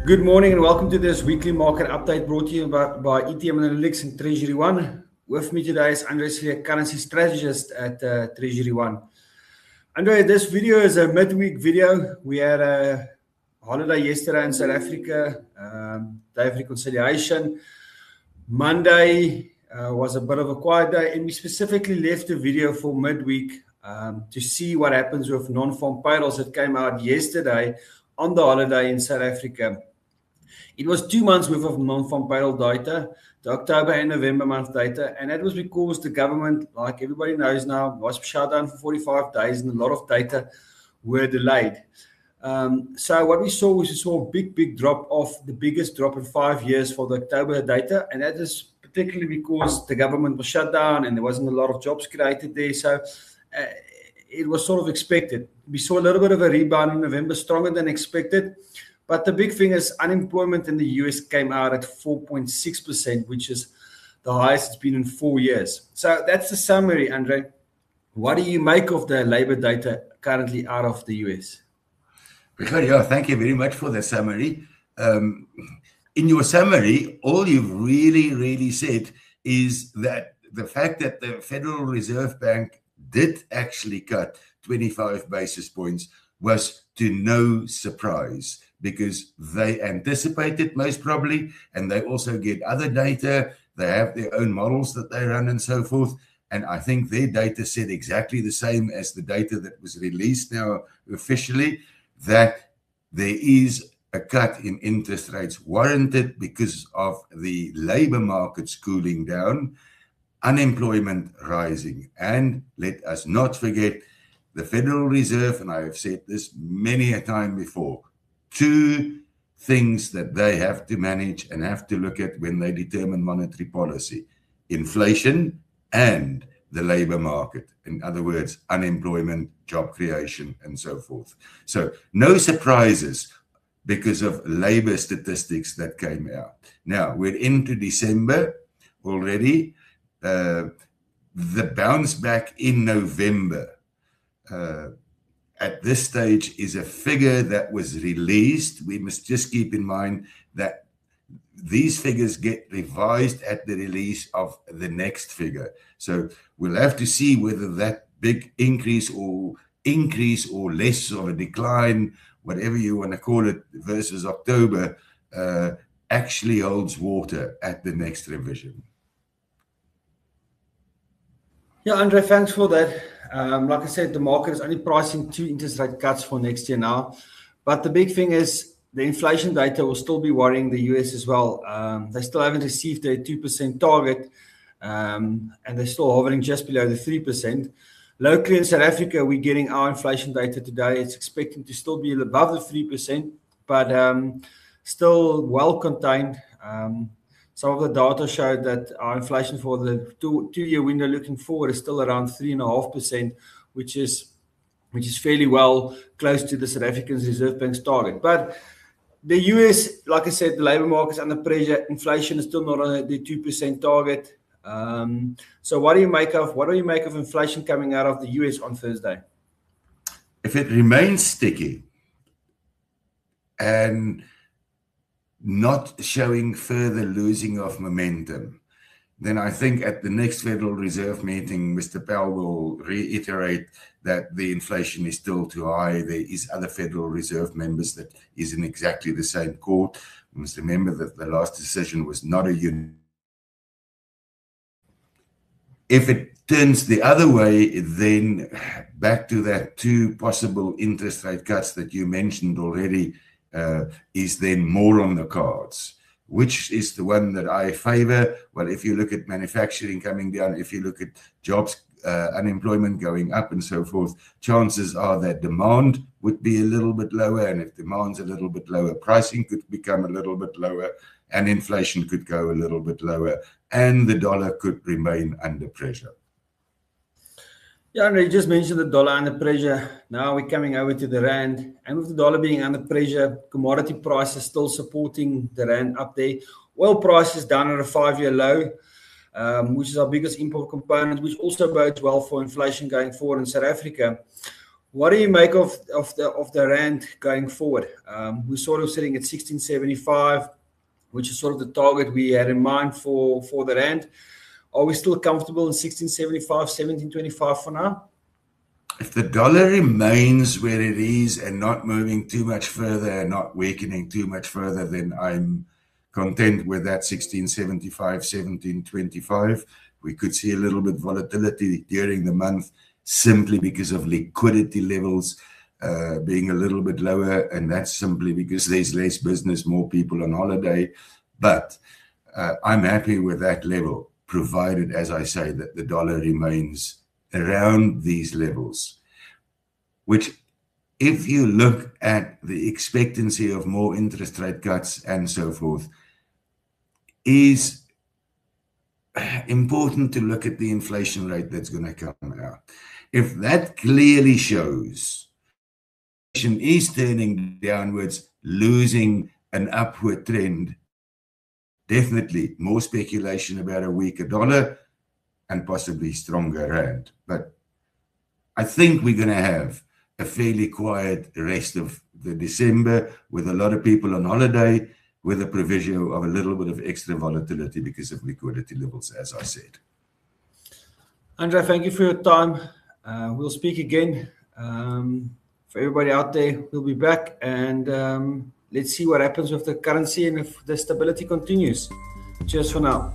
Good morning and welcome to this weekly market update brought to you by ETM Analytics and Treasury One. With me today is Andre Slier, currency strategist at Treasury One. Andre, this video is a midweek video. We had a holiday yesterday in South Africa, day of reconciliation. Monday was a bit of a quiet day, and we specifically left the video for midweek to see what happens with non-farm payrolls that came out yesterday on the holiday in South Africa. It was 2 months worth of non-farm payroll data, the October and November month data, and that was because the government, like everybody knows now, was shut down for 45 days and a lot of data were delayed. So what we saw a big drop off, the biggest drop in 5 years for the October data, and that is particularly because the government was shut down and there wasn't a lot of jobs created there. So it was sort of expected. We saw a little bit of a rebound in November, stronger than expected. But the big thing is unemployment in the US came out at 4.6%, which is the highest it's been in 4 years. So that's the summary, Andre. What do you make of the labor data currently out of the US? Yeah, thank you very much for the summary. In your summary, all you've really said is that the fact that the Federal Reserve Bank did actually cut 25 basis points was to no surprise, because they anticipated most probably, and they also get other data. They have their own models that they run and so forth. And I think their data said exactly the same as the data that was released now officially, that there is a cut in interest rates warranted because of the labor markets cooling down, unemployment rising. And let us not forget, the Federal Reserve, and I have said this many a time before, 2 things that they have to manage and have to look at when they determine monetary policy: inflation and the labor market. In other words, unemployment, job creation, and so forth. So no surprises because of labor statistics that came out. Now, we're into December already. The bounce back in November at this stage is a figure that was released. We must just keep in mind that these figures get revised at the release of the next figure. So we'll have to see whether that big increase or less of a decline, whatever you want to call it, versus October, actually holds water at the next revision. Yeah, Andre, thanks for that. Like I said, the market is only pricing 2 interest rate cuts for next year now. But the big thing is the inflation data will still be worrying the US as well. They still haven't received their 2% target, and they're still hovering just below the 3%. Locally in South Africa, we're getting our inflation data today. It's expecting to still be above the 3%, but still well contained. Some of the data showed that our inflation for the two-year window looking forward is still around 3.5%, which is fairly well close to the South African Reserve Bank's target. But the US, like I said, the labor market is under pressure. Inflation is still not on the 2% target. So what do you make of inflation coming out of the US on Thursday? If it remains sticky and not showing further losing of momentum, then I think at the next Federal Reserve meeting, Mr. Powell will reiterate that the inflation is still too high. There is other Federal Reserve members that is in exactly the same court. We must remember that the last decision was not a union. If it turns the other way, then back to that 2 possible interest rate cuts that you mentioned already, is then more on the cards. Which is the one that I favor? Well, if you look at manufacturing coming down, if you look at jobs, unemployment going up and so forth, chances are that demand would be a little bit lower, and if demand's a little bit lower, pricing could become a little bit lower, and inflation could go a little bit lower, and the dollar could remain under pressure. Yeah, and you just mentioned the dollar under pressure. Now we're coming over to the rand, and with the dollar being under pressure, commodity prices still supporting the rand up there. Oil prices down at a 5-year low, which is our biggest import component, which also bodes well for inflation going forward in South Africa. What do you make of the rand going forward? We're sort of sitting at 16.75, which is sort of the target we had in mind for the rand. Are we still comfortable in 16.75, 17.25 for now? If the dollar remains where it is and not moving too much further and not weakening too much further, then I'm content with that 16.75, 17.25. We could see a little bit volatility during the month simply because of liquidity levels being a little bit lower, and that's simply because there's less business, more people on holiday. But I'm happy with that level, provided, as I say, that the dollar remains around these levels, which, if you look at the expectancy of more interest rate cuts and so forth, is important to look at the inflation rate that's going to come out. If that clearly shows inflation is turning downwards, losing an upward trend, definitely more speculation about a weaker dollar and possibly stronger rand. But I think we're going to have a fairly quiet rest of the December with a lot of people on holiday, with a proviso of a little bit of extra volatility because of liquidity levels, as I said. Andre, thank you for your time. We'll speak again. For everybody out there, we'll be back, and let's see what happens with the currency and if the stability continues. Cheers for now.